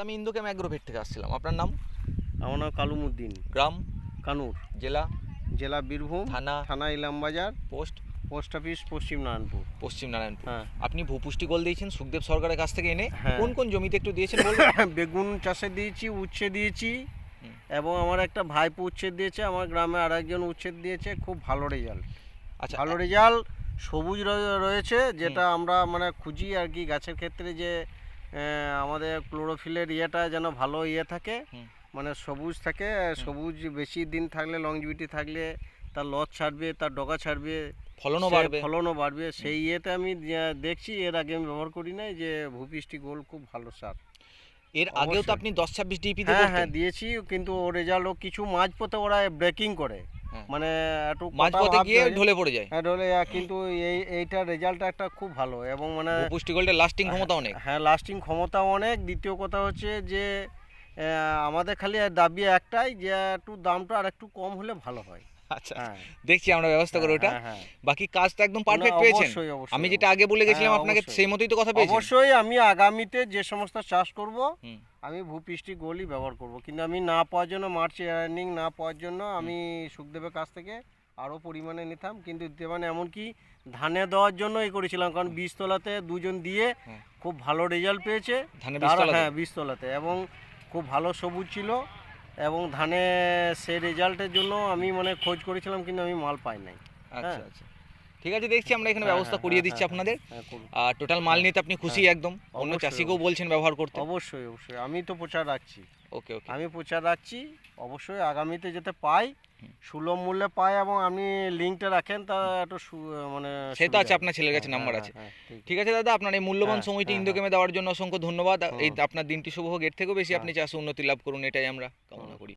আমি ইন্দোকেম অ্যাগ্রোভেট থেকে আসছিলাম। আপনার নাম? আমার নাম কালুমুদ্দিন। গ্রাম? কানুর। জেলা? জেলা বীরভূম। থানা? থানা ইলামবাজার। পোস্ট? পোস্ট অফিস পশ্চিম নারায়ণপুর। পশ্চিম নারায়ণপুর। হ্যাঁ। আপনি ভূপুষ্টি গোল দিয়েছেন সুখদেব সরকারের কাছ থেকে এনে। হ্যাঁ। কোন কোন জমিতে একটু দিয়েছেন বলবেন? বেগুন চাষে দিয়েছি, উচ্ছে দিয়েছি, হুম। এবং আমার একটা ভাইপো উচ্ছেদ দিয়েছে, আমার গ্রামে আরেকজন উচ্ছেদ দিয়েছে। খুব ভালো রেজাল্ট। আচ্ছা, ভালো রেজাল্ট। সবুজ রয়েছে, যেটা আমরা মানে খুঁজি আর কি গাছের ক্ষেত্রে, যে আমাদের ক্লোরোফিলের ইয়েটা যেন ভালো ইয়ে থাকে, মানে সবুজ থাকে। সবুজ বেশি দিন থাকলে, লংজিভিটি থাকলে তার লত ছাড়বে, তার ডগা ছাড়বে, ফলনও বাড়বে। সেই ইয়েতে আমি দেখছি। এর আগে আমি ব্যবহার করি নাই, যে ভূপৃষ্টি গোল্ড খুব ভালো সার। এর আগেও তো আপনি 10-26 ডিপি দিয়ে হ্যাঁ করতেন। দিয়েছি, কিন্তু ও রেজাল্ট কিছু মাঝপথে ওরা ব্রেকিং করে, মানে একটু মাঝপথে গিয়ে ঢলে পড়ে যায়। হ্যাঁ ঢলে, কিন্তু এইটার রেজাল্ট একটা খুব ভালো, এবং মানে ভূপুষ্টি গোল্ডের লাস্টিং ক্ষমতা অনেক। হ্যাঁ লাস্টিং ক্ষমতা অনেক। দ্বিতীয় কথা হচ্ছে যে আমাদের খালি দাবি একটাই, যে একটু দামটা আর একটু কম হলে ভালো হয়। আচ্ছা, দেখছি আমরা ব্যবস্থা করে ওটা। বাকি কাজটা একদম পারফেক্ট পেয়েছেন। আমি যেটা আগে বলে গেছিলাম আপনাকে, সেই মতোই তো কথা পেয়েছেন। অবশ্যই আমি আগামীতে যে সমস্ত চাষ করব, আমি ভূপৃষ্টি গোলই ব্যবহার করব। কিন্তু আমি না পাওয়ার জন্য, মার্চ আর্নিং না পাওয়ার জন্য আমি সুখদেবের কাছ থেকে আরও পরিমাণে নিতাম, কিন্তু মানে এমনকি ধানে দেওয়ার জন্যই করেছিলাম, কারণ বীজতলাতে দুজন দিয়ে খুব ভালো রেজাল্ট পেয়েছে। হ্যাঁ, বীজতলাতে, এবং খুব ভালো সবুজ ছিল, এবং ধানে সেই রেজাল্টের জন্য আমি মানে খোঁজ করেছিলাম, কিন্তু আমি মাল পাই নাই। আচ্ছা আচ্ছা, ঠিক আছে, দেখছি আমরা এখানে ব্যবস্থা করিয়ে দিচ্ছি আপনাদের। আর টোটাল মাল নিতে আপনি খুশি একদম? অন্য চাষিকেও বলছেন ব্যবহার করতে? অবশ্যই অবশ্যই, আমি তো প্রচার রাখছি। ওকে ওকে, আমি প্রচার রাখছি, অবশ্যই আগামীতে যাতে পাই, সুলভ মূল্যে পাই, এবং আপনি লিঙ্কটা রাখেন, তা একটু মানে সে তো আছে, আপনার ছেলের কাছে নাম্বার আছে। ঠিক আছে দাদা, আপনার এই মূল্যবান সময়টি ইন্দোকেমে দেওয়ার জন্য অসংখ্য ধন্যবাদ। এই আপনার দিনটি শুভ হোক, এর থেকেও বেশি আপনি চাষে উন্নতি লাভ করুন, এটাই আমরা কামনা করি।